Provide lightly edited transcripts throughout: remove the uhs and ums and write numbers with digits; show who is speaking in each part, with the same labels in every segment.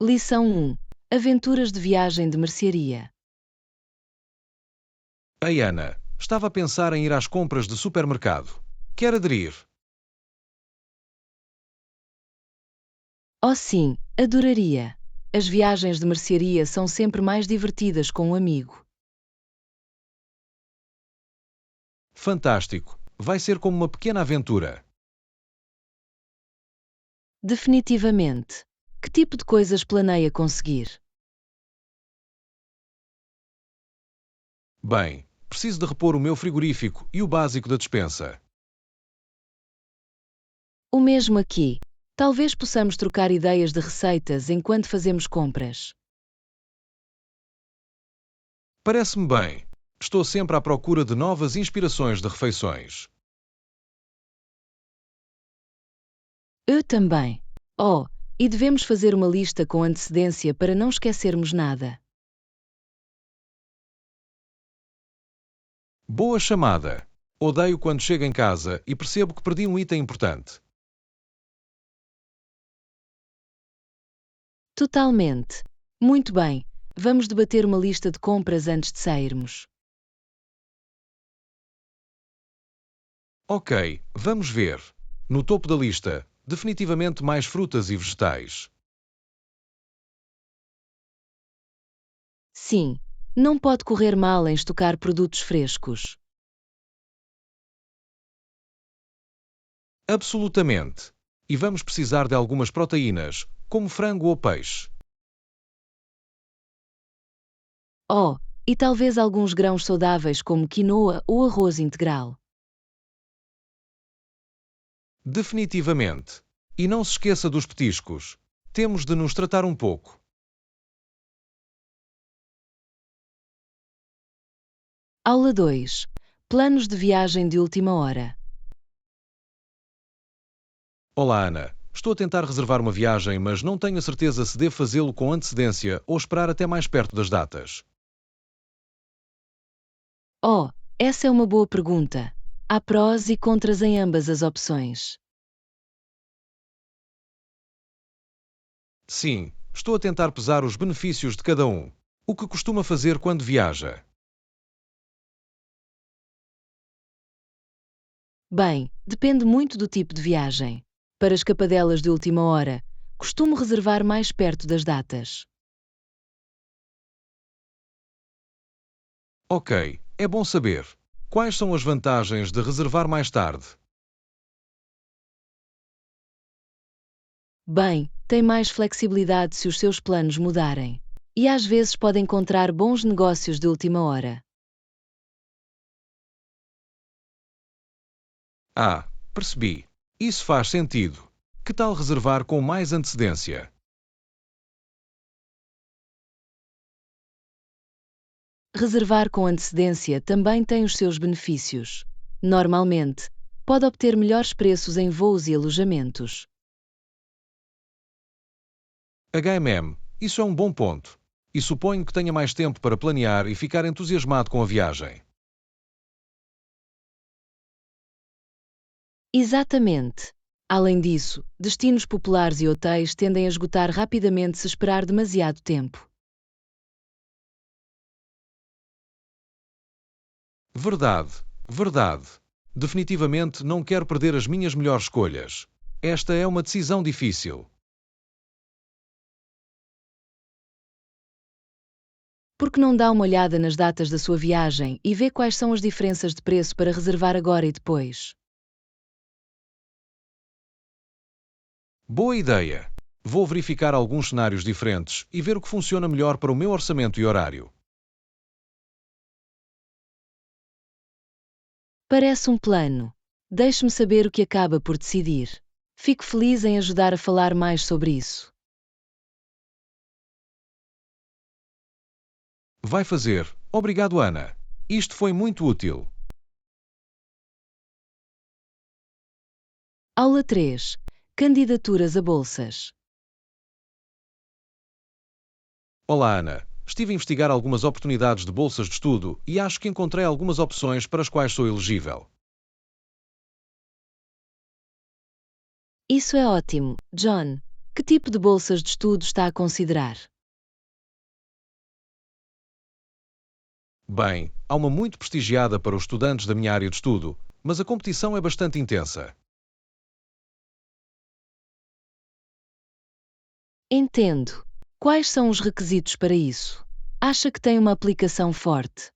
Speaker 1: Lição 1. Aventuras de viagem de mercearia.
Speaker 2: Ei, Ana, estava a pensar em ir às compras de supermercado. Quer aderir?
Speaker 1: Oh sim, adoraria. As viagens de mercearia são sempre mais divertidas com um amigo.
Speaker 2: Fantástico! Vai ser como uma pequena aventura.
Speaker 1: Definitivamente. Que tipo de coisas planeia conseguir?
Speaker 2: Bem, preciso de repor o meu frigorífico e o básico da despensa.
Speaker 1: O mesmo aqui. Talvez possamos trocar ideias de receitas enquanto fazemos compras.
Speaker 2: Parece-me bem. Estou sempre à procura de novas inspirações de refeições.
Speaker 1: Eu também. Oh, e devemos fazer uma lista com antecedência para não esquecermos nada.
Speaker 2: Boa chamada! Odeio quando chego em casa e percebo que perdi um item importante.
Speaker 1: Totalmente. Muito bem. Vamos debater uma lista de compras antes de sairmos.
Speaker 2: Ok, vamos ver. No topo da lista, definitivamente mais frutas e vegetais.
Speaker 1: Sim, não pode correr mal em estocar produtos frescos.
Speaker 2: Absolutamente. E vamos precisar de algumas proteínas, como frango ou peixe.
Speaker 1: Oh, e talvez alguns grãos saudáveis como quinoa ou arroz integral.
Speaker 2: Definitivamente. E não se esqueça dos petiscos. Temos de nos tratar um pouco.
Speaker 1: Aula 2. Planos de viagem de última hora.
Speaker 2: Olá, Ana. Estou a tentar reservar uma viagem, mas não tenho a certeza se devo fazê-lo com antecedência ou esperar até mais perto das datas.
Speaker 1: Oh, essa é uma boa pergunta. Há prós e contras em ambas as opções.
Speaker 2: Sim, estou a tentar pesar os benefícios de cada um. O que costuma fazer quando viaja?
Speaker 1: Bem, depende muito do tipo de viagem. Para escapadelas de última hora, costumo reservar mais perto das datas.
Speaker 2: Ok, é bom saber. Quais são as vantagens de reservar mais tarde?
Speaker 1: Bem, tem mais flexibilidade se os seus planos mudarem. E às vezes pode encontrar bons negócios de última hora.
Speaker 2: Ah, percebi. Isso faz sentido. Que tal reservar com mais antecedência?
Speaker 1: Reservar com antecedência também tem os seus benefícios. Normalmente, pode obter melhores preços em voos e alojamentos.
Speaker 2: Isso é um bom ponto. E suponho que tenha mais tempo para planear e ficar entusiasmado com a viagem.
Speaker 1: Exatamente. Além disso, destinos populares e hotéis tendem a esgotar rapidamente se esperar demasiado tempo.
Speaker 2: Verdade, verdade. Definitivamente não quero perder as minhas melhores escolhas. Esta é uma decisão difícil.
Speaker 1: Por que não dá uma olhada nas datas da sua viagem e vê quais são as diferenças de preço para reservar agora e depois?
Speaker 2: Boa ideia. Vou verificar alguns cenários diferentes e ver o que funciona melhor para o meu orçamento e horário.
Speaker 1: Parece um plano. Deixe-me saber o que acaba por decidir. Fico feliz em ajudar a falar mais sobre isso.
Speaker 2: Vai fazer. Obrigado, Ana. Isto foi muito útil.
Speaker 1: Aula 3. Candidaturas a bolsas.
Speaker 2: Olá, Ana. Estive a investigar algumas oportunidades de bolsas de estudo e acho que encontrei algumas opções para as quais sou elegível.
Speaker 1: Isso é ótimo, John. Que tipo de bolsas de estudo está a considerar?
Speaker 2: Bem, há uma muito prestigiada para os estudantes da minha área de estudo, mas a competição é bastante intensa.
Speaker 1: Entendo. Quais são os requisitos para isso? Acha que tem uma aplicação forte?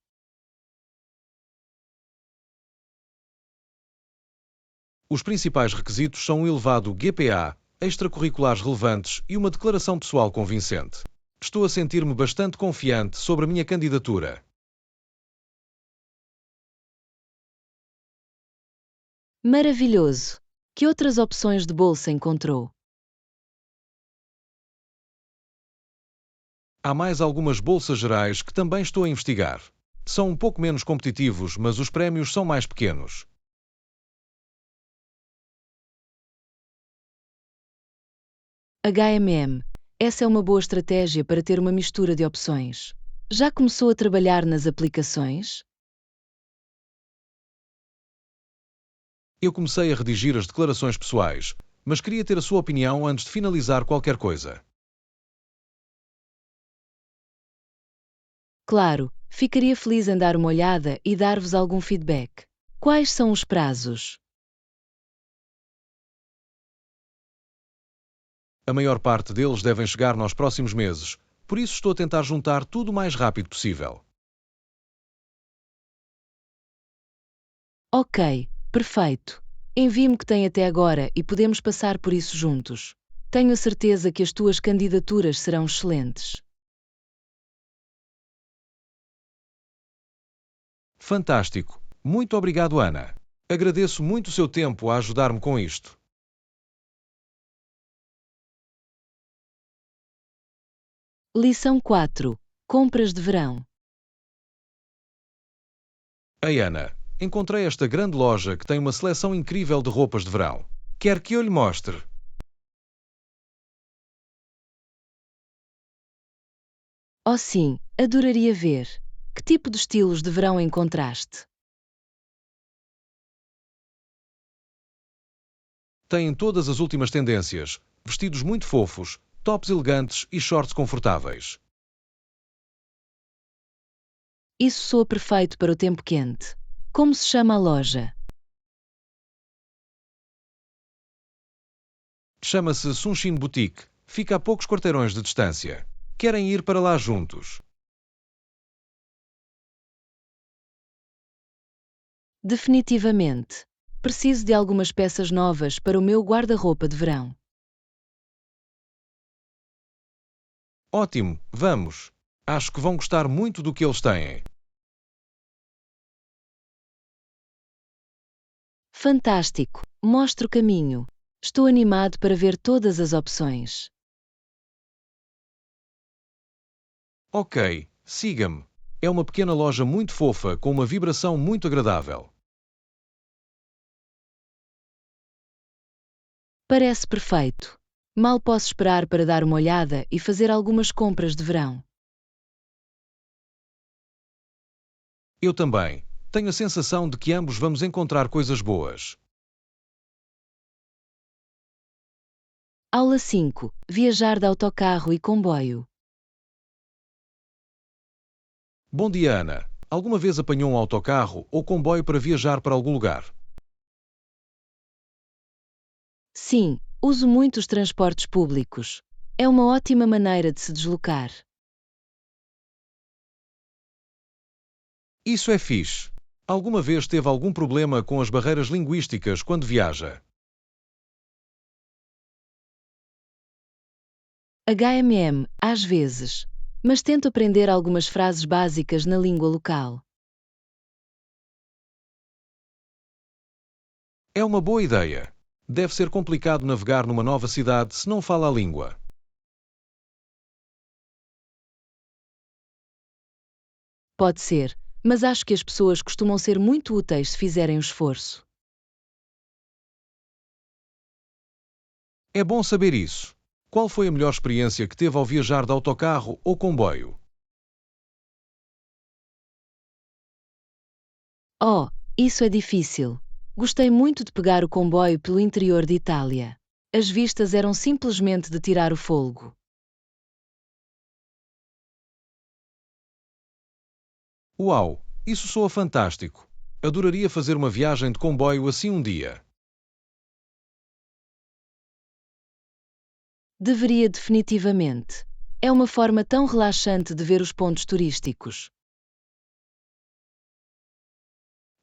Speaker 2: Os principais requisitos são um elevado GPA, extracurriculares relevantes e uma declaração pessoal convincente. Estou a sentir-me bastante confiante sobre a minha candidatura.
Speaker 1: Maravilhoso! Que outras opções de bolsa encontrou?
Speaker 2: Há mais algumas bolsas gerais que também estou a investigar. São um pouco menos competitivos, mas os prémios são mais pequenos.
Speaker 1: HMM. Essa é uma boa estratégia para ter uma mistura de opções. Já começou a trabalhar nas aplicações?
Speaker 2: Eu comecei a redigir as declarações pessoais, mas queria ter a sua opinião antes de finalizar qualquer coisa.
Speaker 1: Claro, ficaria feliz em dar uma olhada e dar-vos algum feedback. Quais são os prazos?
Speaker 2: A maior parte deles devem chegar nos próximos meses, por isso estou a tentar juntar tudo o mais rápido possível.
Speaker 1: Ok, perfeito. Envie-me o que tem até agora e podemos passar por isso juntos. Tenho a certeza que as tuas candidaturas serão excelentes.
Speaker 2: Fantástico! Muito obrigado, Ana. Agradeço muito o seu tempo a ajudar-me com isto.
Speaker 1: Lição 4. Compras de verão.
Speaker 2: Ei, Ana, encontrei esta grande loja que tem uma seleção incrível de roupas de verão. Quer que eu lhe mostre?
Speaker 1: Oh sim, adoraria ver. Que tipo de estilos de verão encontraste?
Speaker 2: Têm todas as últimas tendências, vestidos muito fofos, tops elegantes e shorts confortáveis.
Speaker 1: Isso soa perfeito para o tempo quente. Como se chama a loja?
Speaker 2: Chama-se Sunshin Boutique. Fica a poucos quarteirões de distância. Querem ir para lá juntos?
Speaker 1: Definitivamente. Preciso de algumas peças novas para o meu guarda-roupa de verão.
Speaker 2: Ótimo, vamos! Acho que vão gostar muito do que eles têm.
Speaker 1: Fantástico! Mostre o caminho. Estou animado para ver todas as opções.
Speaker 2: Ok, siga-me. É uma pequena loja muito fofa com uma vibração muito agradável.
Speaker 1: Parece perfeito. Mal posso esperar para dar uma olhada e fazer algumas compras de verão.
Speaker 2: Eu também. Tenho a sensação de que ambos vamos encontrar coisas boas.
Speaker 1: Aula 5. Viajar de autocarro e comboio.
Speaker 2: Bom dia, Ana. Alguma vez apanhou um autocarro ou comboio para viajar para algum lugar?
Speaker 1: Sim, uso muito os transportes públicos. É uma ótima maneira de se deslocar.
Speaker 2: Isso é fixe. Alguma vez teve algum problema com as barreiras linguísticas quando viaja?
Speaker 1: HMM, às vezes. Mas tento aprender algumas frases básicas na língua local.
Speaker 2: É uma boa ideia. Deve ser complicado navegar numa nova cidade se não fala a língua.
Speaker 1: Pode ser, mas acho que as pessoas costumam ser muito úteis se fizerem o esforço.
Speaker 2: É bom saber isso. Qual foi a melhor experiência que teve ao viajar de autocarro ou comboio?
Speaker 1: Oh, isso é difícil. Gostei muito de pegar o comboio pelo interior de Itália. As vistas eram simplesmente de tirar o fôlego.
Speaker 2: Uau, isso soa fantástico. Adoraria fazer uma viagem de comboio assim um dia.
Speaker 1: Deveria definitivamente. É uma forma tão relaxante de ver os pontos turísticos.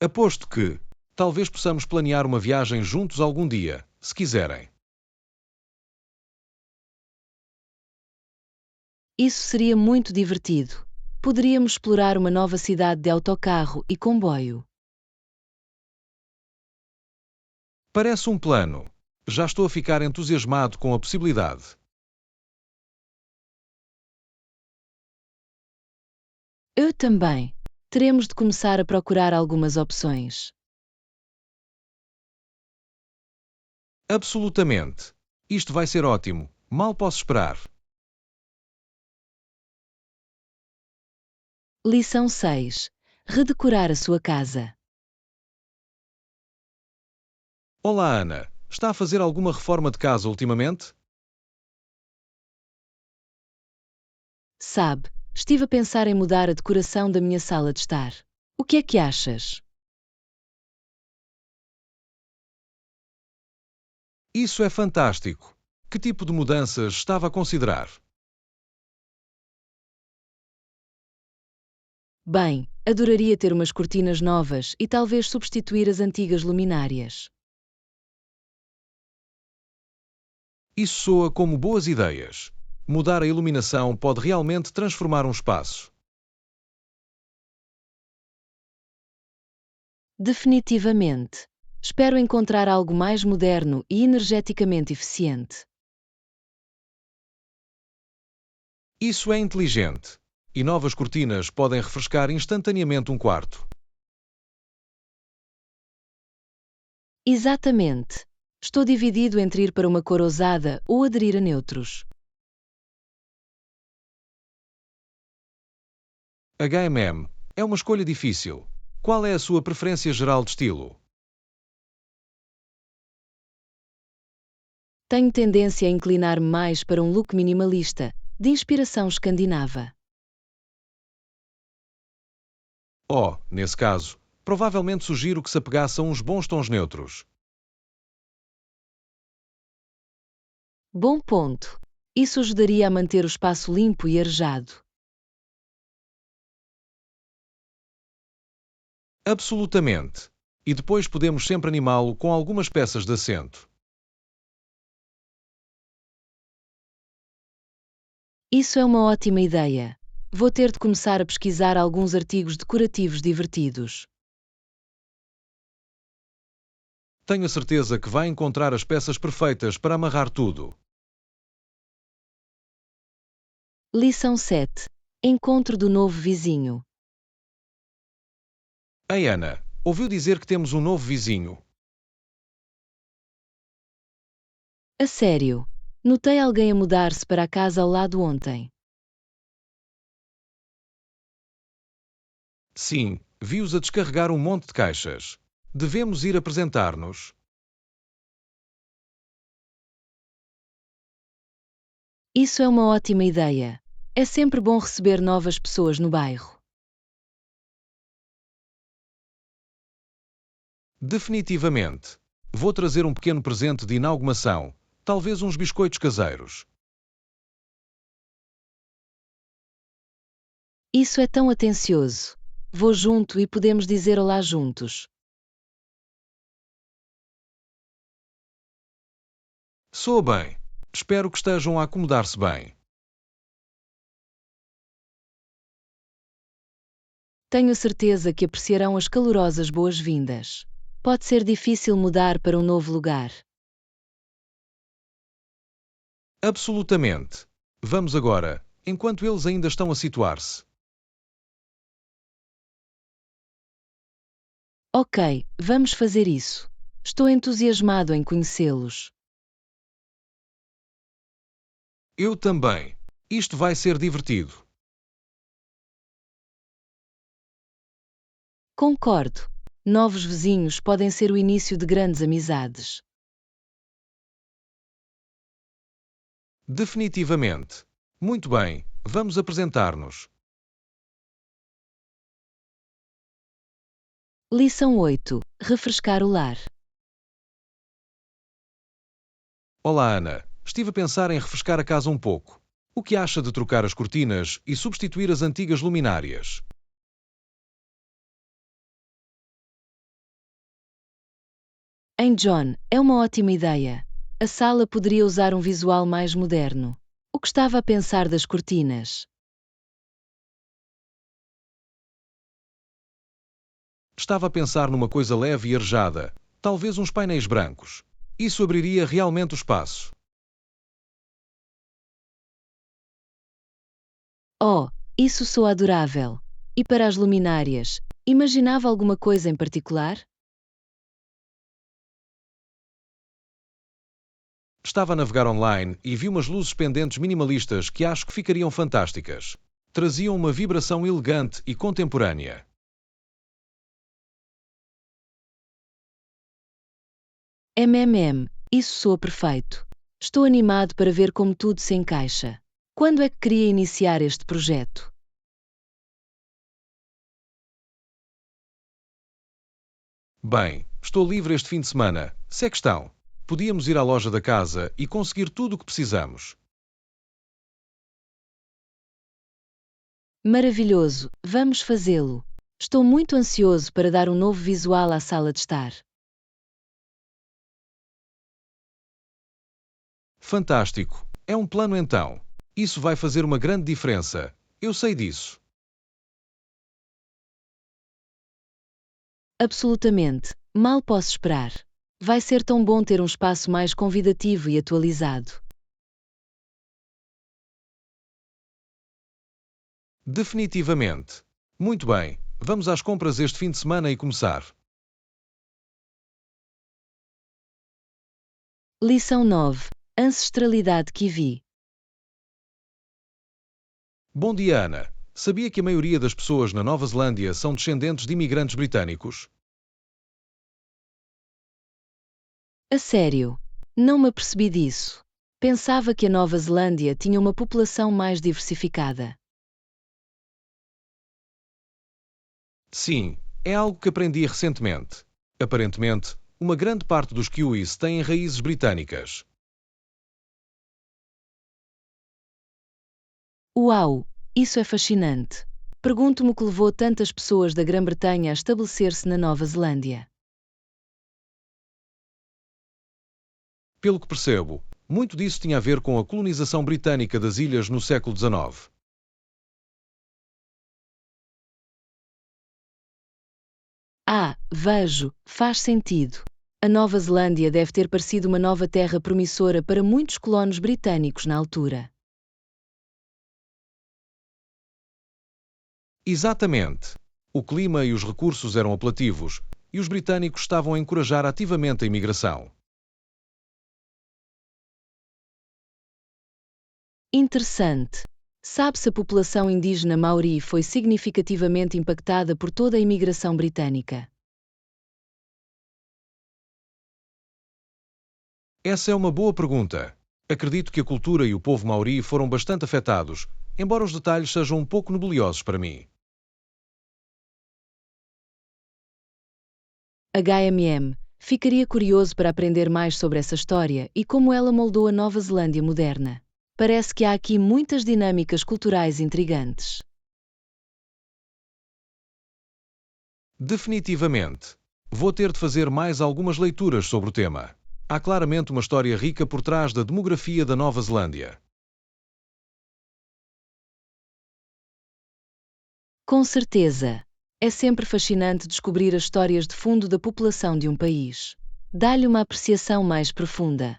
Speaker 2: Aposto que talvez possamos planear uma viagem juntos algum dia, se quiserem.
Speaker 1: Isso seria muito divertido. Poderíamos explorar uma nova cidade de autocarro e comboio.
Speaker 2: Parece um plano. Já estou a ficar entusiasmado com a possibilidade.
Speaker 1: Eu também. Teremos de começar a procurar algumas opções.
Speaker 2: Absolutamente. Isto vai ser ótimo. Mal posso esperar.
Speaker 1: Lição 6. Redecorar a sua casa.
Speaker 2: Olá, Ana. Está a fazer alguma reforma de casa ultimamente?
Speaker 1: Sabe, estive a pensar em mudar a decoração da minha sala de estar. O que é que achas?
Speaker 2: Isso é fantástico. Que tipo de mudanças estava a considerar?
Speaker 1: Bem, adoraria ter umas cortinas novas e talvez substituir as antigas luminárias.
Speaker 2: Isso soa como boas ideias. Mudar a iluminação pode realmente transformar um espaço.
Speaker 1: Definitivamente. Espero encontrar algo mais moderno e energeticamente eficiente.
Speaker 2: Isso é inteligente. E novas cortinas podem refrescar instantaneamente um quarto.
Speaker 1: Exatamente. Estou dividido entre ir para uma cor ousada ou aderir a neutros.
Speaker 2: HMM é uma escolha difícil. Qual é a sua preferência geral de estilo?
Speaker 1: Tenho tendência a inclinar-me mais para um look minimalista, de inspiração escandinava.
Speaker 2: Oh, nesse caso, provavelmente sugiro que se apegasse a uns bons tons neutros.
Speaker 1: Bom ponto. Isso ajudaria a manter o espaço limpo e arejado.
Speaker 2: Absolutamente. E depois podemos sempre animá-lo com algumas peças de assento.
Speaker 1: Isso é uma ótima ideia. Vou ter de começar a pesquisar alguns artigos decorativos divertidos.
Speaker 2: Tenho a certeza que vai encontrar as peças perfeitas para amarrar tudo.
Speaker 1: Lição 7. Encontro do novo vizinho.
Speaker 2: Ei, Ana, ouviu dizer que temos um novo vizinho?
Speaker 1: A sério. Notei alguém a mudar-se para a casa ao lado ontem.
Speaker 2: Sim, vi-os a descarregar um monte de caixas. Devemos ir apresentar-nos.
Speaker 1: Isso é uma ótima ideia. É sempre bom receber novas pessoas no bairro.
Speaker 2: Definitivamente. Vou trazer um pequeno presente de inauguração, talvez uns biscoitos caseiros.
Speaker 1: Isso é tão atencioso. Vou junto e podemos dizer olá juntos.
Speaker 2: Soa bem. Espero que estejam a acomodar-se bem.
Speaker 1: Tenho a certeza que apreciarão as calorosas boas-vindas. Pode ser difícil mudar para um novo lugar.
Speaker 2: Absolutamente. Vamos agora, enquanto eles ainda estão a situar-se.
Speaker 1: Ok, vamos fazer isso. Estou entusiasmado em conhecê-los.
Speaker 2: Eu também. Isto vai ser divertido.
Speaker 1: Concordo. Novos vizinhos podem ser o início de grandes amizades.
Speaker 2: Definitivamente. Muito bem, vamos apresentar-nos.
Speaker 1: Lição 8. Refrescar o lar.
Speaker 2: Olá, Ana. Estive a pensar em refrescar a casa um pouco. O que acha de trocar as cortinas e substituir as antigas luminárias?
Speaker 1: Em John, é uma ótima ideia. A sala poderia usar um visual mais moderno. O que estava a pensar das cortinas?
Speaker 2: Estava a pensar numa coisa leve e arejada, talvez uns painéis brancos. Isso abriria realmente o espaço.
Speaker 1: Oh, isso soa adorável. E para as luminárias, imaginava alguma coisa em particular?
Speaker 2: Estava a navegar online e vi umas luzes pendentes minimalistas que acho que ficariam fantásticas. Traziam uma vibração elegante e contemporânea.
Speaker 1: Isso soa perfeito. Estou animado para ver como tudo se encaixa. Quando é que queria iniciar este projeto?
Speaker 2: Bem, estou livre este fim de semana. Se é questão. Podíamos ir à loja da casa e conseguir tudo o que precisamos.
Speaker 1: Maravilhoso, vamos fazê-lo. Estou muito ansioso para dar um novo visual à sala de estar.
Speaker 2: Fantástico. É um plano então. Isso vai fazer uma grande diferença. Eu sei disso.
Speaker 1: Absolutamente, mal posso esperar. Vai ser tão bom ter um espaço mais convidativo e atualizado.
Speaker 2: Definitivamente. Muito bem, vamos às compras este fim de semana e começar.
Speaker 1: Lição 9. Ancestralidade Kiwi.
Speaker 2: Bom dia, Ana. Sabia que a maioria das pessoas na Nova Zelândia são descendentes de imigrantes britânicos?
Speaker 1: A sério, não me apercebi disso. Pensava que a Nova Zelândia tinha uma população mais diversificada.
Speaker 2: Sim, é algo que aprendi recentemente. Aparentemente, uma grande parte dos kiwis têm raízes britânicas.
Speaker 1: Uau, isso é fascinante. Pergunto-me o que levou tantas pessoas da Grã-Bretanha a estabelecer-se na Nova Zelândia.
Speaker 2: Pelo que percebo, muito disso tinha a ver com a colonização britânica das ilhas no século XIX.
Speaker 1: Vejo, faz sentido. A Nova Zelândia deve ter parecido uma nova terra promissora para muitos colonos britânicos na altura.
Speaker 2: Exatamente. O clima e os recursos eram apelativos, e os britânicos estavam a encorajar ativamente a imigração.
Speaker 1: Interessante. Sabe se a população indígena maori foi significativamente impactada por toda a imigração britânica?
Speaker 2: Essa é uma boa pergunta. Acredito que a cultura e o povo maori foram bastante afetados, embora os detalhes sejam um pouco nebulosos para mim.
Speaker 1: Ficaria curioso para aprender mais sobre essa história e como ela moldou a Nova Zelândia moderna. Parece que há aqui muitas dinâmicas culturais intrigantes.
Speaker 2: Definitivamente. Vou ter de fazer mais algumas leituras sobre o tema. Há claramente uma história rica por trás da demografia da Nova Zelândia.
Speaker 1: Com certeza. É sempre fascinante descobrir as histórias de fundo da população de um país. Dá-lhe uma apreciação mais profunda.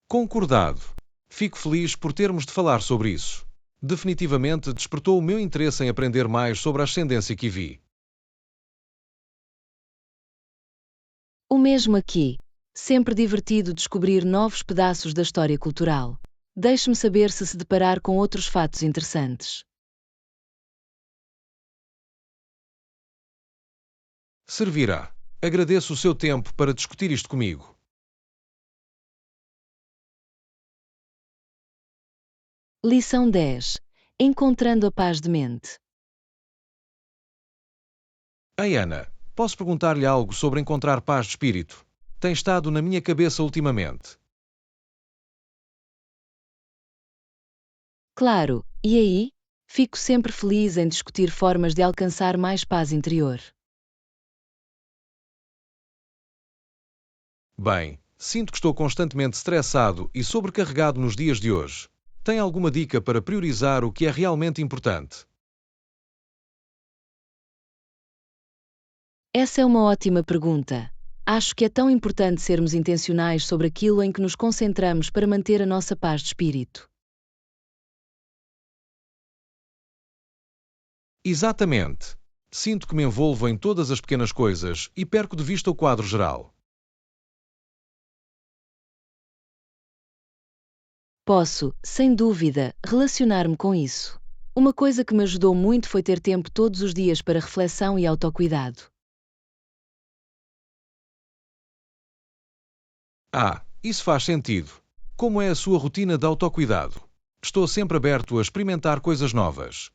Speaker 2: Concordado. Fico feliz por termos de falar sobre isso. Definitivamente despertou o meu interesse em aprender mais sobre a ascendência kiwi.
Speaker 1: O mesmo aqui. Sempre divertido descobrir novos pedaços da história cultural. Deixe-me saber se deparar com outros fatos interessantes.
Speaker 2: Servirá. Agradeço o seu tempo para discutir isto comigo.
Speaker 1: Lição 10. Encontrando a paz de mente.
Speaker 2: Ei, Ana, posso perguntar-lhe algo sobre encontrar paz de espírito? Tem estado na minha cabeça ultimamente.
Speaker 1: Claro, e aí? Fico sempre feliz em discutir formas de alcançar mais paz interior.
Speaker 2: Bem, sinto que estou constantemente estressado e sobrecarregado nos dias de hoje. Tem alguma dica para priorizar o que é realmente importante?
Speaker 1: Essa é uma ótima pergunta. Acho que é tão importante sermos intencionais sobre aquilo em que nos concentramos para manter a nossa paz de espírito.
Speaker 2: Exatamente. Sinto que me envolvo em todas as pequenas coisas e perco de vista o quadro geral.
Speaker 1: Posso, sem dúvida, relacionar-me com isso. Uma coisa que me ajudou muito foi ter tempo todos os dias para reflexão e autocuidado.
Speaker 2: Ah, isso faz sentido. Como é a sua rotina de autocuidado? Estou sempre aberto a experimentar coisas novas.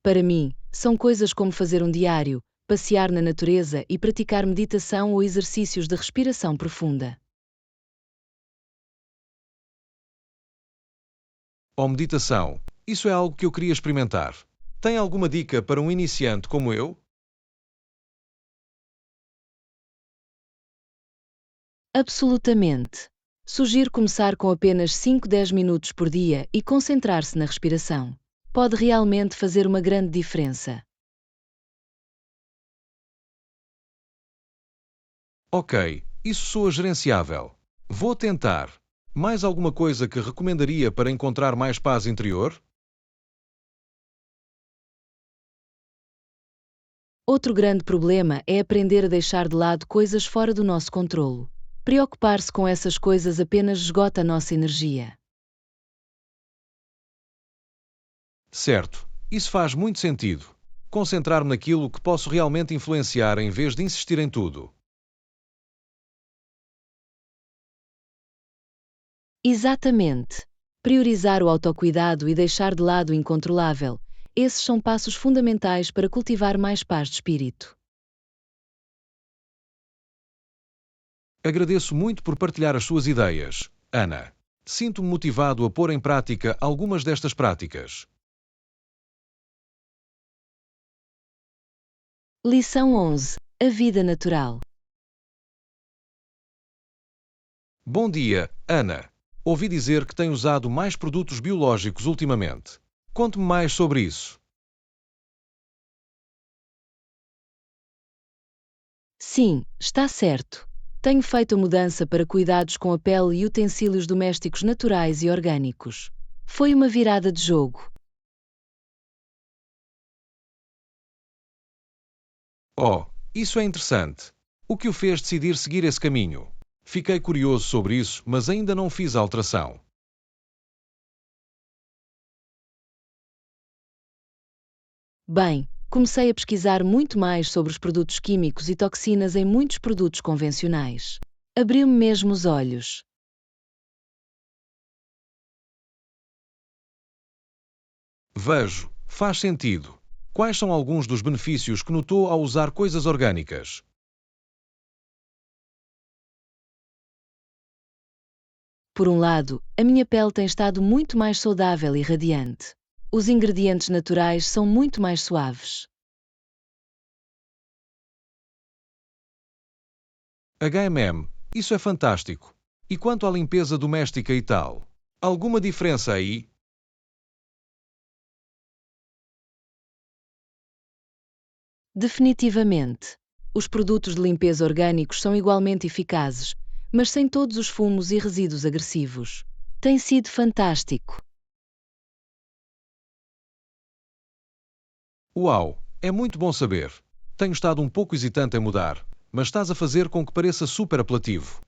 Speaker 1: Para mim, são coisas como fazer um diário, passear na natureza e praticar meditação ou exercícios de respiração profunda.
Speaker 2: Ou meditação. Isso é algo que eu queria experimentar. Tem alguma dica para um iniciante como eu?
Speaker 1: Absolutamente. Sugiro começar com apenas 5-10 minutos por dia e concentrar-se na respiração. Pode realmente fazer uma grande diferença.
Speaker 2: Ok, isso soa gerenciável. Vou tentar. Mais alguma coisa que recomendaria para encontrar mais paz interior?
Speaker 1: Outro grande problema é aprender a deixar de lado coisas fora do nosso controlo. Preocupar-se com essas coisas apenas esgota a nossa energia.
Speaker 2: Certo, isso faz muito sentido. Concentrar-me naquilo que posso realmente influenciar em vez de insistir em tudo.
Speaker 1: Exatamente. Priorizar o autocuidado e deixar de lado o incontrolável. Esses são passos fundamentais para cultivar mais paz de espírito.
Speaker 2: Agradeço muito por partilhar as suas ideias, Ana. Sinto-me motivado a pôr em prática algumas destas práticas.
Speaker 1: Lição 11. A vida natural.
Speaker 2: Bom dia, Ana. Ouvi dizer que tem usado mais produtos biológicos ultimamente. Conte-me mais sobre isso.
Speaker 1: Sim, está certo. Tenho feito a mudança para cuidados com a pele e utensílios domésticos naturais e orgânicos. Foi uma virada de jogo.
Speaker 2: Oh, isso é interessante. O que o fez decidir seguir esse caminho? Fiquei curioso sobre isso, mas ainda não fiz a alteração.
Speaker 1: Bem, comecei a pesquisar muito mais sobre os produtos químicos e toxinas em muitos produtos convencionais. Abriu-me mesmo os olhos.
Speaker 2: Vejo, faz sentido. Quais são alguns dos benefícios que notou ao usar coisas orgânicas?
Speaker 1: Por um lado, a minha pele tem estado muito mais saudável e radiante. Os ingredientes naturais são muito mais suaves.
Speaker 2: Isso é fantástico. E quanto à limpeza doméstica e tal? Alguma diferença aí?
Speaker 1: Definitivamente. Os produtos de limpeza orgânicos são igualmente eficazes, mas sem todos os fumos e resíduos agressivos. Tem sido fantástico.
Speaker 2: Uau, é muito bom saber. Tenho estado um pouco hesitante em mudar, mas estás a fazer com que pareça super apelativo.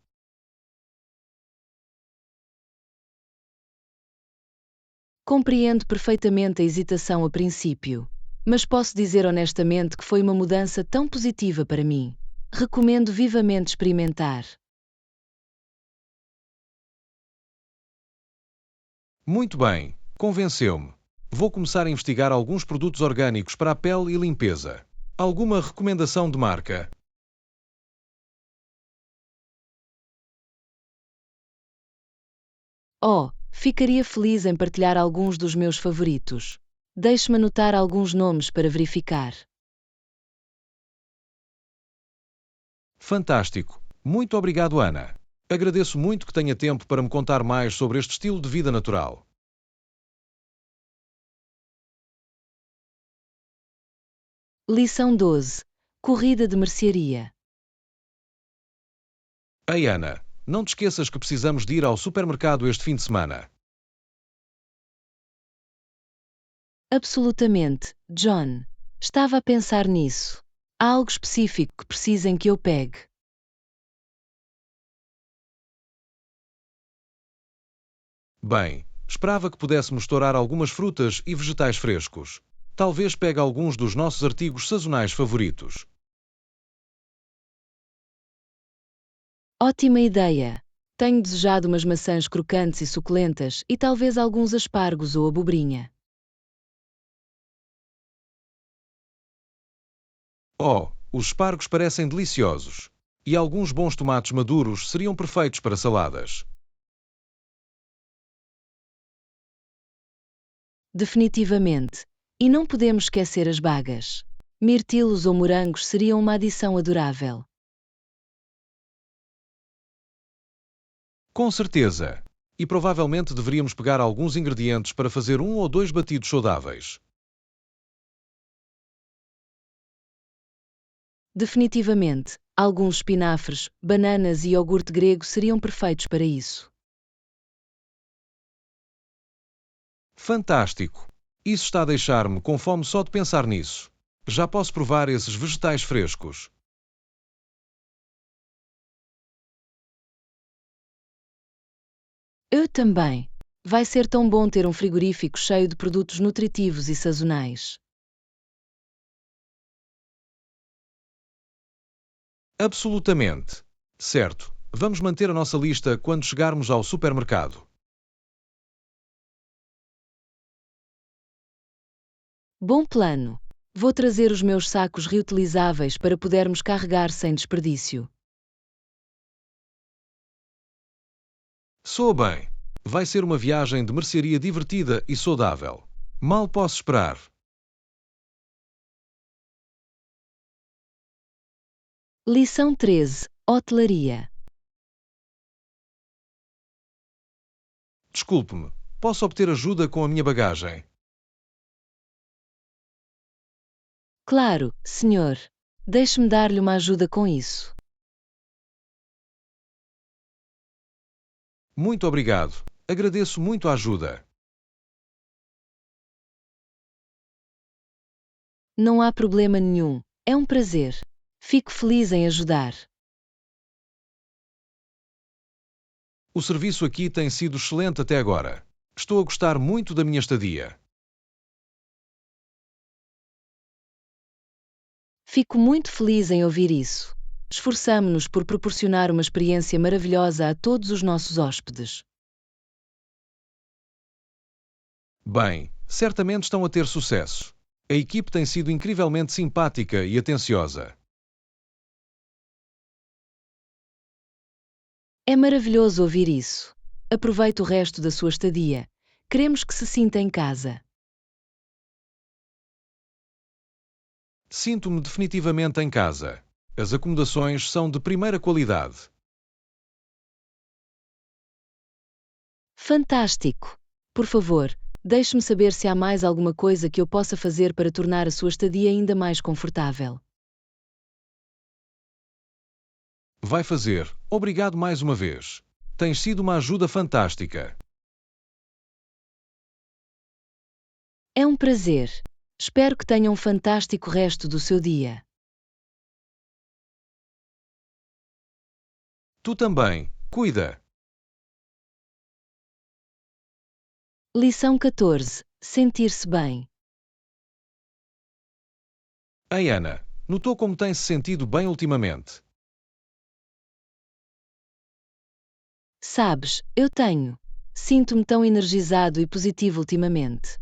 Speaker 1: Compreendo perfeitamente a hesitação a princípio. mas posso dizer honestamente que foi uma mudança tão positiva para mim. Recomendo vivamente experimentar.
Speaker 2: Muito bem, convenceu-me. Vou começar a investigar alguns produtos orgânicos para a pele e limpeza. Alguma recomendação de marca?
Speaker 1: Oh, ficaria feliz em partilhar alguns dos meus favoritos. Deixe-me anotar alguns nomes para verificar.
Speaker 2: Fantástico. Muito obrigado, Ana. Agradeço muito que tenha tempo para me contar mais sobre este estilo de vida natural.
Speaker 1: Lição 12. Corrida de mercearia.
Speaker 2: Ei, Ana, não te esqueças que precisamos de ir ao supermercado este fim de semana.
Speaker 1: Absolutamente, John. Estava a pensar nisso. Há algo específico que precisem que eu pegue?
Speaker 2: Bem, esperava que pudéssemos estourar algumas frutas e vegetais frescos. Talvez pegue alguns dos nossos artigos sazonais favoritos.
Speaker 1: Ótima ideia! Tenho desejado umas maçãs crocantes e suculentas e talvez alguns aspargos ou abobrinha.
Speaker 2: Oh, os espargos parecem deliciosos. E alguns bons tomates maduros seriam perfeitos para saladas.
Speaker 1: Definitivamente. E não podemos esquecer as bagas. Mirtilos ou morangos seriam uma adição adorável.
Speaker 2: Com certeza. E provavelmente deveríamos pegar alguns ingredientes para fazer um ou dois batidos saudáveis.
Speaker 1: Definitivamente. Alguns espinafres, bananas e iogurte grego seriam perfeitos para isso.
Speaker 2: Fantástico! Isso está a deixar-me com fome só de pensar nisso. Já posso provar esses vegetais frescos.
Speaker 1: Eu também. Vai ser tão bom ter um frigorífico cheio de produtos nutritivos e sazonais.
Speaker 2: Absolutamente. Certo. Vamos manter a nossa lista quando chegarmos ao supermercado.
Speaker 1: Bom plano. Vou trazer os meus sacos reutilizáveis para podermos carregar sem desperdício.
Speaker 2: Soa bem. Vai ser uma viagem de mercearia divertida e saudável. Mal posso esperar.
Speaker 1: Lição 13. Hotelaria.
Speaker 2: Desculpe-me. Posso obter ajuda com a minha bagagem?
Speaker 1: Claro, senhor. Deixe-me dar-lhe uma ajuda com isso.
Speaker 2: Muito obrigado. Agradeço muito a ajuda.
Speaker 1: Não há problema nenhum. É um prazer. Fico feliz em ajudar.
Speaker 2: O serviço aqui tem sido excelente até agora. Estou a gostar muito da minha estadia.
Speaker 1: Fico muito feliz em ouvir isso. Esforçamo-nos por proporcionar uma experiência maravilhosa a todos os nossos hóspedes.
Speaker 2: Bem, certamente estão a ter sucesso. A equipe tem sido incrivelmente simpática e atenciosa.
Speaker 1: É maravilhoso ouvir isso. Aproveite o resto da sua estadia. Queremos que se sinta em casa.
Speaker 2: Sinto-me definitivamente em casa. As acomodações são de primeira qualidade.
Speaker 1: Fantástico! Por favor, deixe-me saber se há mais alguma coisa que eu possa fazer para tornar a sua estadia ainda mais confortável.
Speaker 2: Vai fazer. Obrigado mais uma vez. Tens sido uma ajuda fantástica.
Speaker 1: É um prazer. Espero que tenha um fantástico resto do seu dia.
Speaker 2: Tu também. Cuida.
Speaker 1: Lição 14. Sentir-se bem.
Speaker 2: Ei, Ana, notou como tem se sentido bem ultimamente?
Speaker 1: Sabes, eu tenho. Sinto-me tão energizado e positivo ultimamente.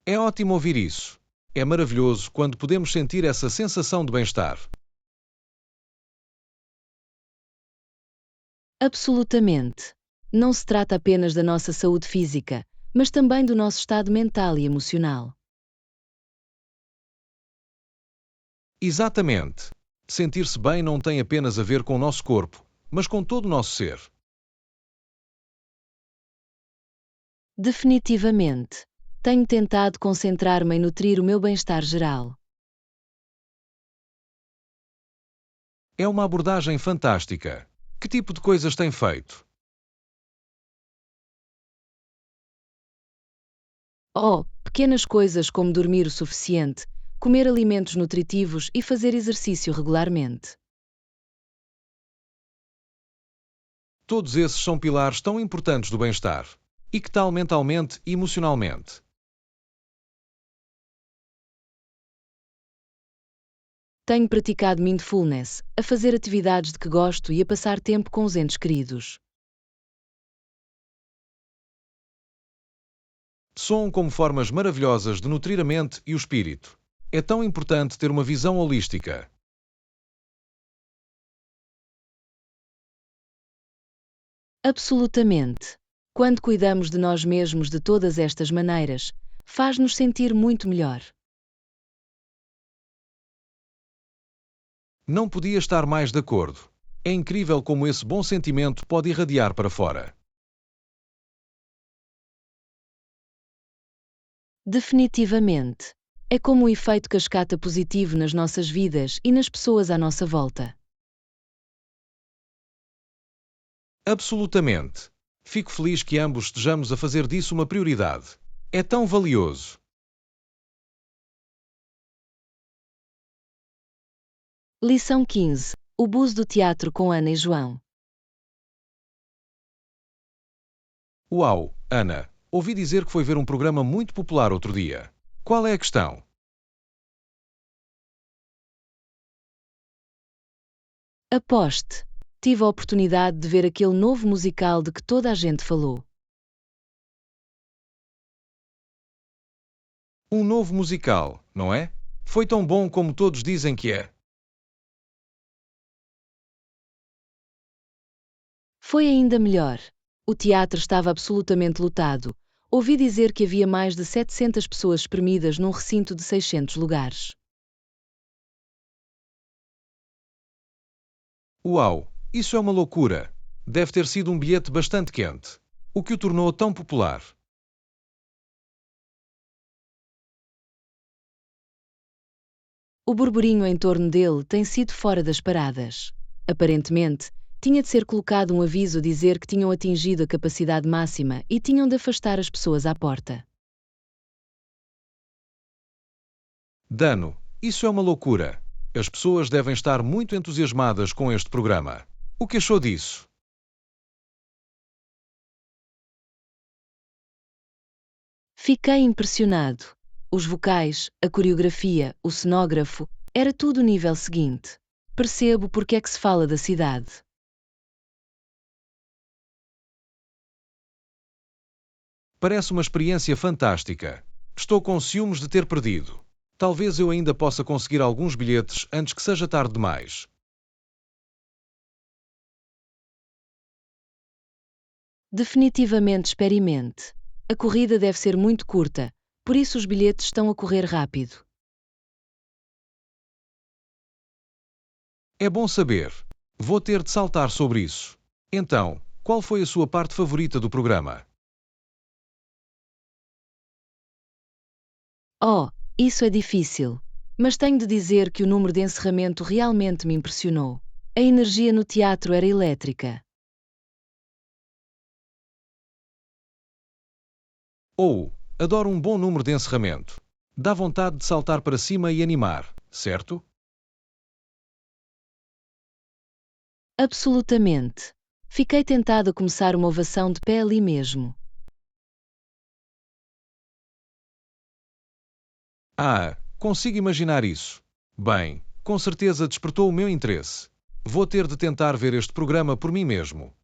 Speaker 2: É ótimo ouvir isso. É maravilhoso quando podemos sentir essa sensação de bem-estar.
Speaker 1: Absolutamente. Não se trata apenas da nossa saúde física, mas também do nosso estado mental e emocional.
Speaker 2: Exatamente. Sentir-se bem não tem apenas a ver com o nosso corpo, mas com todo o nosso ser.
Speaker 1: Definitivamente. Tenho tentado concentrar-me em nutrir o meu bem-estar geral.
Speaker 2: É uma abordagem fantástica. Que tipo de coisas tem feito?
Speaker 1: Oh, pequenas coisas como dormir o suficiente, comer alimentos nutritivos e fazer exercício regularmente.
Speaker 2: Todos esses são pilares tão importantes do bem-estar. E que tal mentalmente e emocionalmente?
Speaker 1: Tenho praticado mindfulness, a fazer atividades de que gosto e a passar tempo com os entes queridos.
Speaker 2: Soam como formas maravilhosas de nutrir a mente e o espírito. É tão importante ter uma visão holística.
Speaker 1: Absolutamente. Quando cuidamos de nós mesmos de todas estas maneiras, faz-nos sentir muito melhor.
Speaker 2: Não podia estar mais de acordo. É incrível como esse bom sentimento pode irradiar para fora.
Speaker 1: Definitivamente. É como o efeito cascata positivo nas nossas vidas e nas pessoas à nossa volta.
Speaker 2: Absolutamente. Fico feliz que ambos estejamos a fazer disso uma prioridade. É tão valioso.
Speaker 1: Lição 15. O buzo do teatro com Ana e João.
Speaker 2: Uau, Ana, ouvi dizer que foi ver um programa muito popular outro dia. Qual é a questão?
Speaker 1: Aposte. Tive a oportunidade de ver aquele novo musical de que toda a gente falou.
Speaker 2: Um novo musical, não é? Foi tão bom como todos dizem que é.
Speaker 1: Foi ainda melhor. O teatro estava absolutamente lotado. Ouvi dizer que havia mais de 700 pessoas espremidas num recinto de 600 lugares.
Speaker 2: Uau, isso é uma loucura. Deve ter sido um bilhete bastante quente. O que o tornou tão popular?
Speaker 1: O burburinho em torno dele tem sido fora das paradas. Aparentemente, tinha de ser colocado um aviso a dizer que tinham atingido a capacidade máxima e tinham de afastar as pessoas à porta.
Speaker 2: Dano, isso é uma loucura. As pessoas devem estar muito entusiasmadas com este programa. O que achou disso?
Speaker 1: Fiquei impressionado. Os vocais, a coreografia, o cenógrafo, era tudo o nível seguinte. Percebo porque é que se fala da cidade.
Speaker 2: Parece uma experiência fantástica. Estou com ciúmes de ter perdido. Talvez eu ainda possa conseguir alguns bilhetes antes que seja tarde demais.
Speaker 1: Definitivamente experimente. A corrida deve ser muito curta, por isso os bilhetes estão a correr rápido.
Speaker 2: É bom saber. Vou ter de saltar sobre isso. Então, qual foi a sua parte favorita do programa?
Speaker 1: Oh, isso é difícil. Mas tenho de dizer que o número de encerramento realmente me impressionou. A energia no teatro era elétrica.
Speaker 2: Ou, adoro um bom número de encerramento. Dá vontade de saltar para cima e animar, certo?
Speaker 1: Absolutamente. Fiquei tentado a começar uma ovação de pé ali mesmo.
Speaker 2: Ah, consigo imaginar isso. Bem, com certeza despertou o meu interesse. Vou ter de tentar ver este programa por mim mesmo.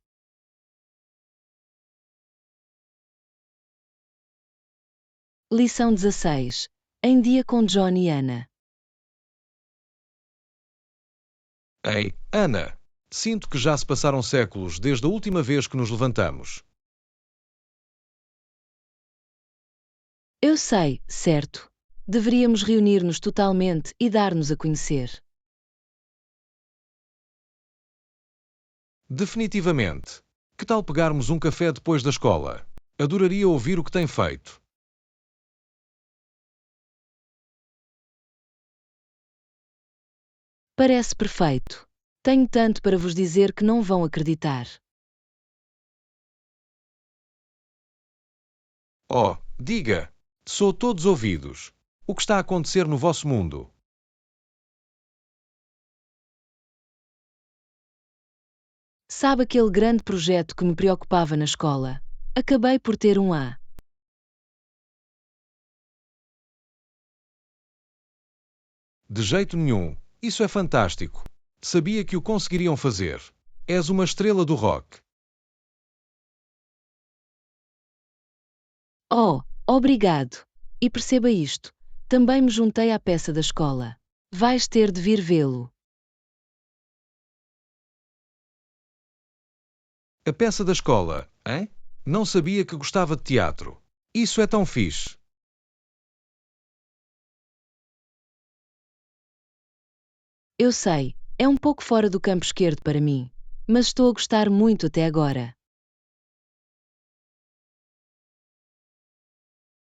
Speaker 1: Lição 16. Em dia com John e Ana.
Speaker 2: Ei, Ana! Sinto que já se passaram séculos desde a última vez que nos levantamos.
Speaker 1: Eu sei, certo. Deveríamos reunir-nos totalmente e dar-nos a conhecer.
Speaker 2: Definitivamente. Que tal pegarmos um café depois da escola? Adoraria ouvir o que tem feito.
Speaker 1: Parece perfeito. Tenho tanto para vos dizer que não vão acreditar.
Speaker 2: Oh, diga! Sou todos ouvidos. O que está a acontecer no vosso mundo?
Speaker 1: Sabe aquele grande projeto que me preocupava na escola? Acabei por ter um A.
Speaker 2: De jeito nenhum. Isso é fantástico. Sabia que o conseguiriam fazer. És uma estrela do rock.
Speaker 1: Oh, obrigado. E perceba isto. Também me juntei à peça da escola. Vais ter de vir vê-lo.
Speaker 2: A peça da escola, hein? Não sabia que gostava de teatro. Isso é tão fixe.
Speaker 1: Eu sei, é um pouco fora do campo esquerdo para mim, mas estou a gostar muito até agora.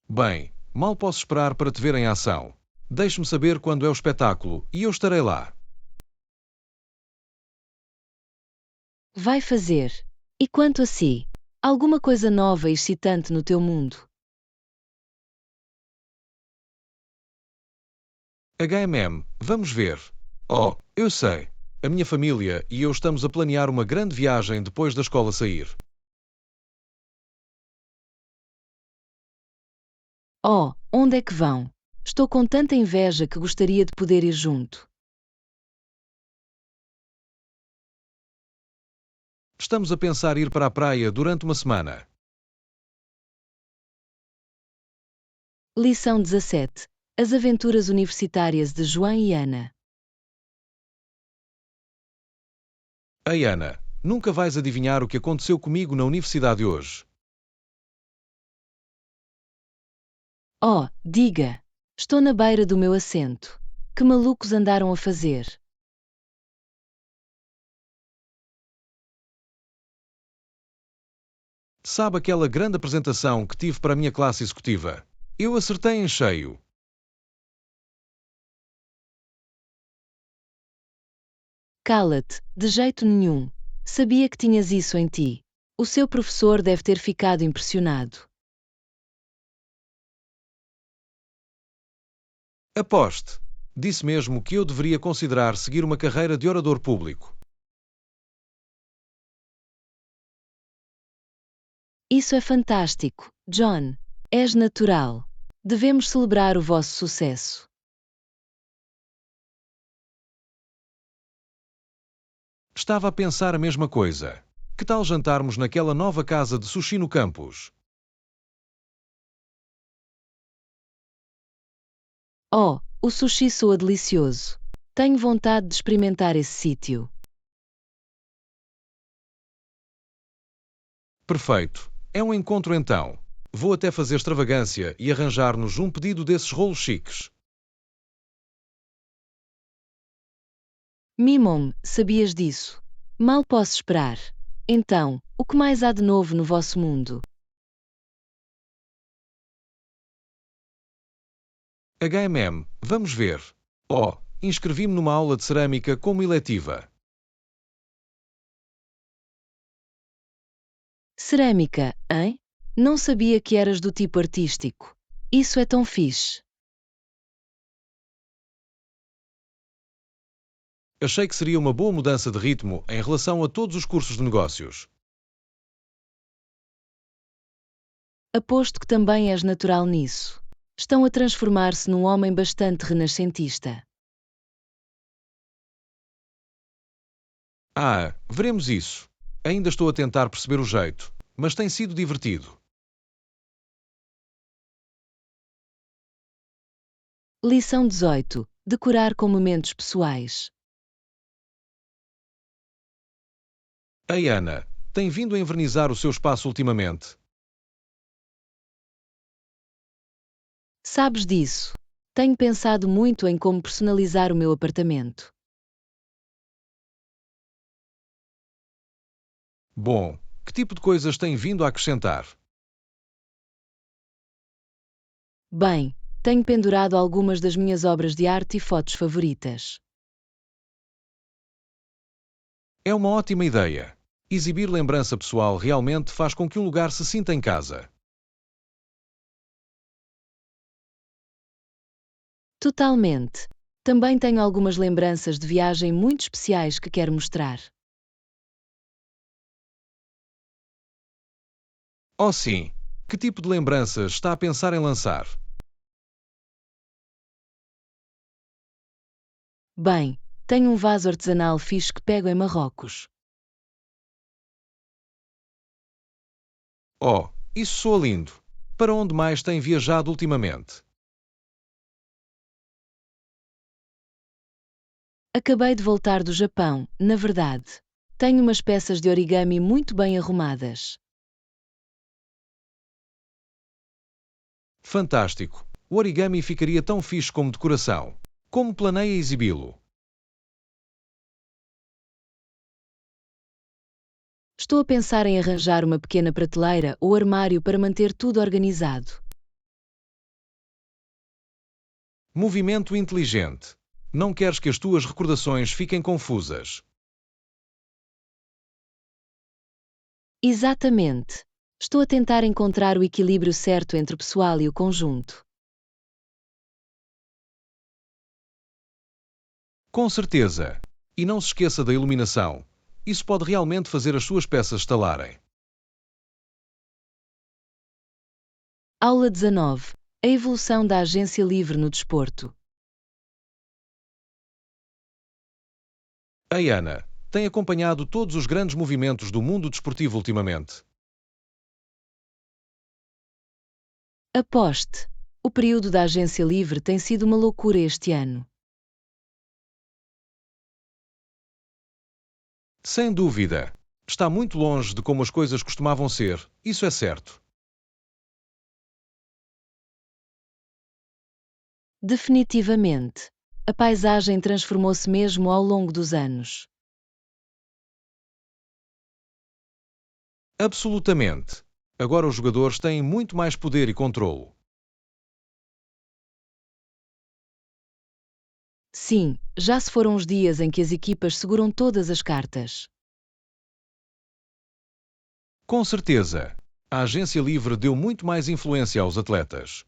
Speaker 2: Bem, mal posso esperar para te ver em ação. Deixe-me saber quando é o espetáculo e eu estarei lá.
Speaker 1: Vai fazer. E quanto a si? Alguma coisa nova e excitante no teu mundo?
Speaker 2: Vamos ver. Oh, eu sei. A minha família e eu estamos a planear uma grande viagem depois da escola sair.
Speaker 1: Oh, onde é que vão? Estou com tanta inveja que gostaria de poder ir junto.
Speaker 2: Estamos a pensar ir para a praia durante uma semana.
Speaker 1: Lição 17. As aventuras universitárias de João e Ana.
Speaker 2: Ei, Ana, nunca vais adivinhar o que aconteceu comigo na universidade hoje.
Speaker 1: Oh, diga! Estou na beira do meu assento. Que malucos andaram a fazer?
Speaker 2: Sabe aquela grande apresentação que tive para a minha classe executiva? Eu acertei em cheio.
Speaker 1: Cala-te, de jeito nenhum. Sabia que tinhas isso em ti. O seu professor deve ter ficado impressionado.
Speaker 2: Aposte. Disse mesmo que eu deveria considerar seguir uma carreira de orador público.
Speaker 1: Isso é fantástico, John. És natural. Devemos celebrar o vosso sucesso.
Speaker 2: Estava a pensar a mesma coisa. Que tal jantarmos naquela nova casa de sushi no campus?
Speaker 1: Oh, o sushi soa delicioso. Tenho vontade de experimentar esse sítio.
Speaker 2: Perfeito. É um encontro então. Vou até fazer extravagância e arranjar-nos um pedido desses rolos chiques.
Speaker 1: Mimom, sabias disso? Mal posso esperar. Então, o que mais há de novo no vosso mundo?
Speaker 2: Vamos ver. Oh, inscrevi-me numa aula de cerâmica como eletiva.
Speaker 1: Cerâmica, hein? Não sabia que eras do tipo artístico. Isso é tão fixe.
Speaker 2: Achei que seria uma boa mudança de ritmo em relação a todos os cursos de negócios.
Speaker 1: Aposto que também és natural nisso. Estão a transformar-se num homem bastante renascentista.
Speaker 2: Veremos isso. Ainda estou a tentar perceber o jeito, mas tem sido divertido.
Speaker 1: Lição 18. Decorar com momentos pessoais.
Speaker 2: Ei, Ana, tem vindo a envernizar o seu espaço ultimamente?
Speaker 1: Sabes disso? Tenho pensado muito em como personalizar o meu apartamento.
Speaker 2: Bom, que tipo de coisas tem vindo a acrescentar?
Speaker 1: Bem, tenho pendurado algumas das minhas obras de arte e fotos favoritas.
Speaker 2: É uma ótima ideia. Exibir lembrança pessoal realmente faz com que um lugar se sinta em casa.
Speaker 1: Totalmente. Também tenho algumas lembranças de viagem muito especiais que quero mostrar.
Speaker 2: Oh, sim. Que tipo de lembranças está a pensar em lançar?
Speaker 1: Bem, tenho um vaso artesanal fixe que pego em Marrocos.
Speaker 2: Oh, isso soa lindo. Para onde mais tem viajado ultimamente?
Speaker 1: Acabei de voltar do Japão, na verdade. Tenho umas peças de origami muito bem arrumadas.
Speaker 2: Fantástico. O origami ficaria tão fixe como decoração. Como planeia exibi-lo?
Speaker 1: Estou a pensar em arranjar uma pequena prateleira ou armário para manter tudo organizado.
Speaker 2: Movimento inteligente. Não queres que as tuas recordações fiquem confusas.
Speaker 1: Exatamente. Estou a tentar encontrar o equilíbrio certo entre o pessoal e o conjunto.
Speaker 2: Com certeza. E não se esqueça da iluminação. Isso pode realmente fazer as suas peças estalarem.
Speaker 1: Aula 19. A evolução da agência livre no desporto.
Speaker 2: Ei, Ana, tem acompanhado todos os grandes movimentos do mundo desportivo ultimamente?
Speaker 1: Aposte. O período da agência livre tem sido uma loucura este ano.
Speaker 2: Sem dúvida. Está muito longe de como as coisas costumavam ser, isso é certo.
Speaker 1: Definitivamente. A paisagem transformou-se mesmo ao longo dos anos.
Speaker 2: Absolutamente. Agora os jogadores têm muito mais poder e controlo.
Speaker 1: Sim, já se foram os dias em que as equipas seguram todas as cartas.
Speaker 2: Com certeza. A agência livre deu muito mais influência aos atletas.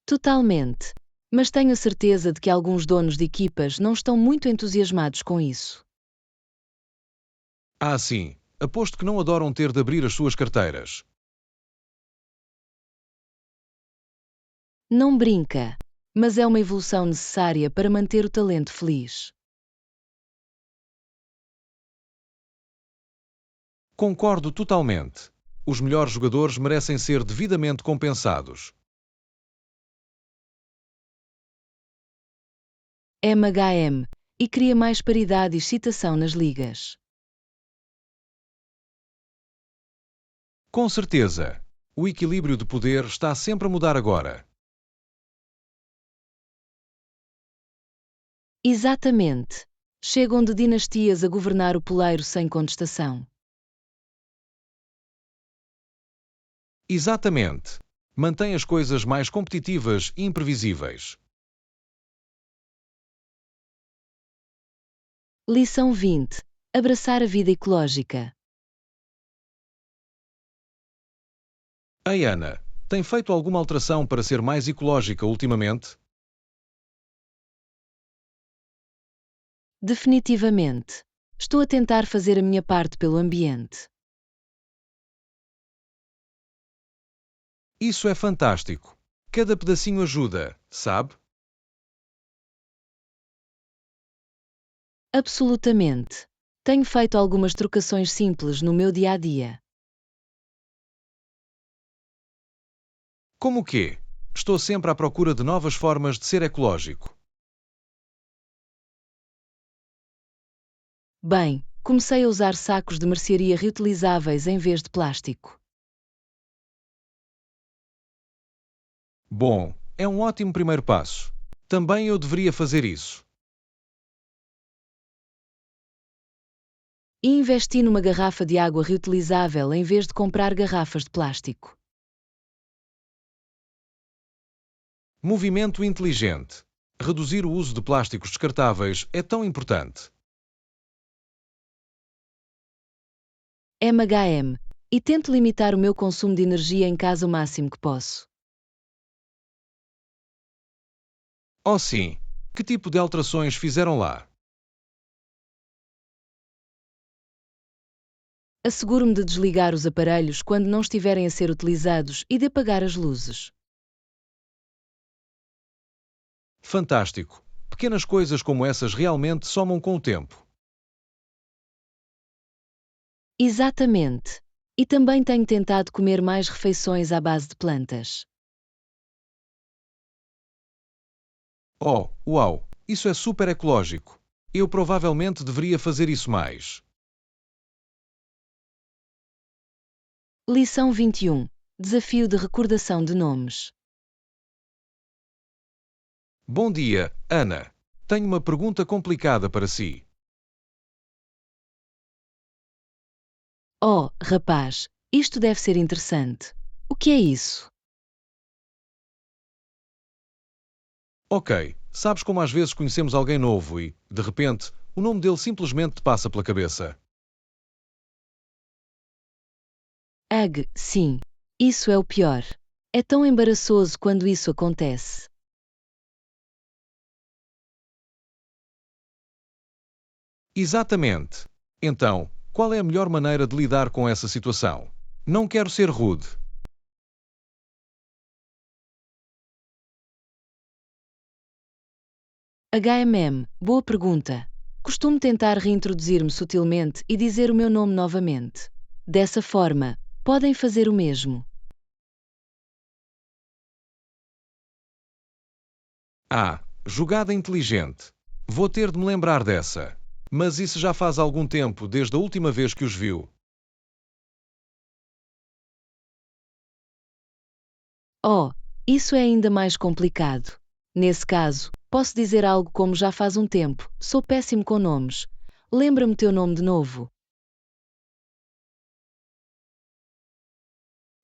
Speaker 1: Totalmente. Mas tenho certeza de que alguns donos de equipas não estão muito entusiasmados com isso.
Speaker 2: Sim. Aposto que não adoram ter de abrir as suas carteiras.
Speaker 1: Não brinca. Mas é uma evolução necessária para manter o talento feliz.
Speaker 2: Concordo totalmente. Os melhores jogadores merecem ser devidamente compensados.
Speaker 1: MHM. E cria mais paridade e excitação nas ligas.
Speaker 2: Com certeza. O equilíbrio de poder está sempre a mudar agora.
Speaker 1: Exatamente. Chegam de dinastias a governar o poleiro sem contestação.
Speaker 2: Exatamente. Mantém as coisas mais competitivas e imprevisíveis.
Speaker 1: Lição 20. Abraçar a vida ecológica.
Speaker 2: Ei, Ana, tem feito alguma alteração para ser mais ecológica ultimamente?
Speaker 1: Definitivamente. Estou a tentar fazer a minha parte pelo ambiente.
Speaker 2: Isso é fantástico. Cada pedacinho ajuda, sabe?
Speaker 1: Absolutamente. Tenho feito algumas trocações simples no meu dia a dia.
Speaker 2: Como o quê? Estou sempre à procura de novas formas de ser ecológico.
Speaker 1: Bem, comecei a usar sacos de mercearia reutilizáveis em vez de plástico.
Speaker 2: Bom, é um ótimo primeiro passo. Também eu deveria fazer isso.
Speaker 1: E investi numa garrafa de água reutilizável em vez de comprar garrafas de plástico.
Speaker 2: Movimento inteligente. Reduzir o uso de plásticos descartáveis é tão importante.
Speaker 1: MHM. E tento limitar o meu consumo de energia em casa o máximo que posso.
Speaker 2: Oh sim, que tipo de alterações fizeram lá?
Speaker 1: Asseguro-me de desligar os aparelhos quando não estiverem a ser utilizados e de apagar as luzes.
Speaker 2: Fantástico. Pequenas coisas como essas realmente somam com o tempo.
Speaker 1: Exatamente. E também tenho tentado comer mais refeições à base de plantas.
Speaker 2: Oh, uau, isso é super ecológico. Eu provavelmente deveria fazer isso mais.
Speaker 1: Lição 21. Desafio de recordação de nomes.
Speaker 2: Bom dia, Ana. Tenho uma pergunta complicada para si.
Speaker 1: Oh, rapaz, isto deve ser interessante. O que é isso?
Speaker 2: Ok, sabes como às vezes conhecemos alguém novo e, de repente, o nome dele simplesmente te passa pela cabeça?
Speaker 1: Ag, sim. Isso é o pior. É tão embaraçoso quando isso acontece.
Speaker 2: Exatamente. Então, qual é a melhor maneira de lidar com essa situação? Não quero ser rude.
Speaker 1: Boa pergunta. Costumo tentar reintroduzir-me sutilmente e dizer o meu nome novamente. Dessa forma, podem fazer o mesmo.
Speaker 2: Ah, jogada inteligente. Vou ter de me lembrar dessa. Mas isso já faz algum tempo desde a última vez que os viu.
Speaker 1: Oh, isso é ainda mais complicado. Nesse caso, posso dizer algo como já faz um tempo, sou péssimo com nomes. Lembra-me teu nome de novo.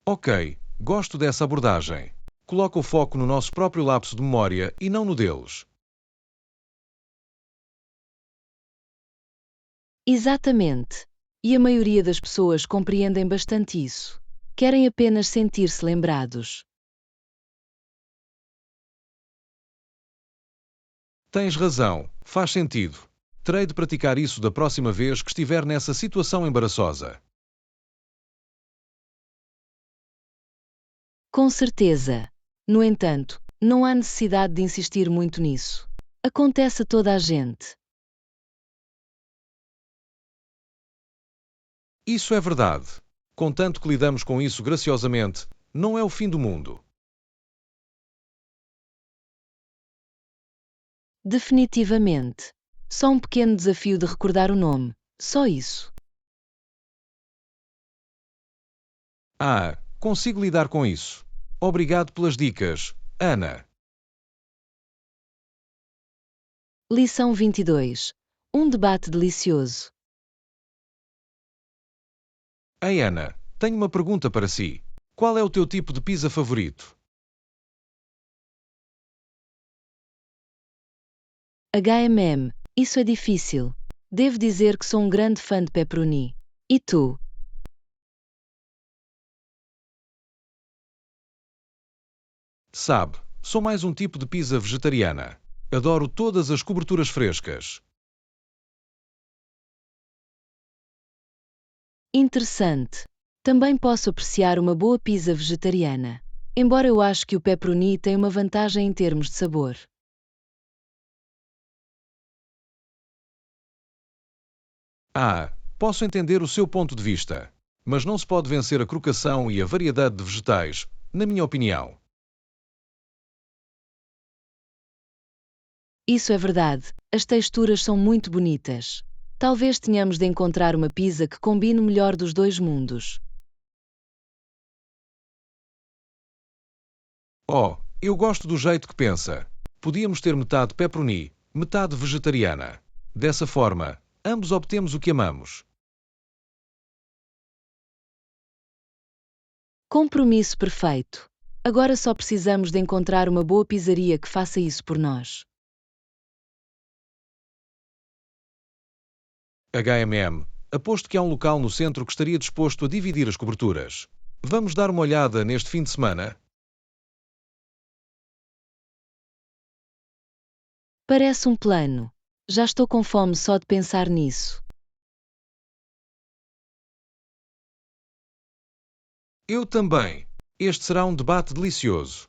Speaker 2: Ok, gosto dessa abordagem. Coloca o foco no nosso próprio lapso de memória e não no deles.
Speaker 1: Exatamente. E a maioria das pessoas compreendem bastante isso. Querem apenas sentir-se lembrados.
Speaker 2: Tens razão, faz sentido. Terei de praticar isso da próxima vez que estiver nessa situação embaraçosa.
Speaker 1: Com certeza. No entanto, não há necessidade de insistir muito nisso. Acontece a toda a gente.
Speaker 2: Isso é verdade. Contanto que lidamos com isso graciosamente, não é o fim do mundo.
Speaker 1: Definitivamente. Só um pequeno desafio de recordar o nome. Só isso.
Speaker 2: Ah, consigo lidar com isso. Obrigado pelas dicas, Ana.
Speaker 1: Lição 22. Um debate delicioso.
Speaker 2: Ei, Ana, tenho uma pergunta para si. Qual é o teu tipo de pizza favorito?
Speaker 1: Isso é difícil. Devo dizer que sou um grande fã de pepperoni. E tu?
Speaker 2: Sabe, sou mais um tipo de pizza vegetariana. Adoro todas as coberturas frescas.
Speaker 1: Interessante. Também posso apreciar uma boa pizza vegetariana. embora eu acho que o pepperoni tem uma vantagem em termos de sabor.
Speaker 2: Posso entender o seu ponto de vista, mas não se pode vencer a crocação e a variedade de vegetais, na minha opinião.
Speaker 1: Isso é verdade, as texturas são muito bonitas. Talvez tenhamos de encontrar uma pizza que combine o melhor dos dois mundos.
Speaker 2: Eu gosto do jeito que pensa. Podíamos ter metade pepperoni, metade vegetariana. Dessa forma, ambos obtemos o que amamos.
Speaker 1: Compromisso perfeito. Agora só precisamos de encontrar uma boa pizzaria que faça isso por nós.
Speaker 2: Aposto que há um local no centro que estaria disposto a dividir as coberturas. Vamos dar uma olhada neste fim de semana?
Speaker 1: Parece um plano. Já estou com fome só de pensar nisso.
Speaker 2: Eu também. Este será um debate delicioso.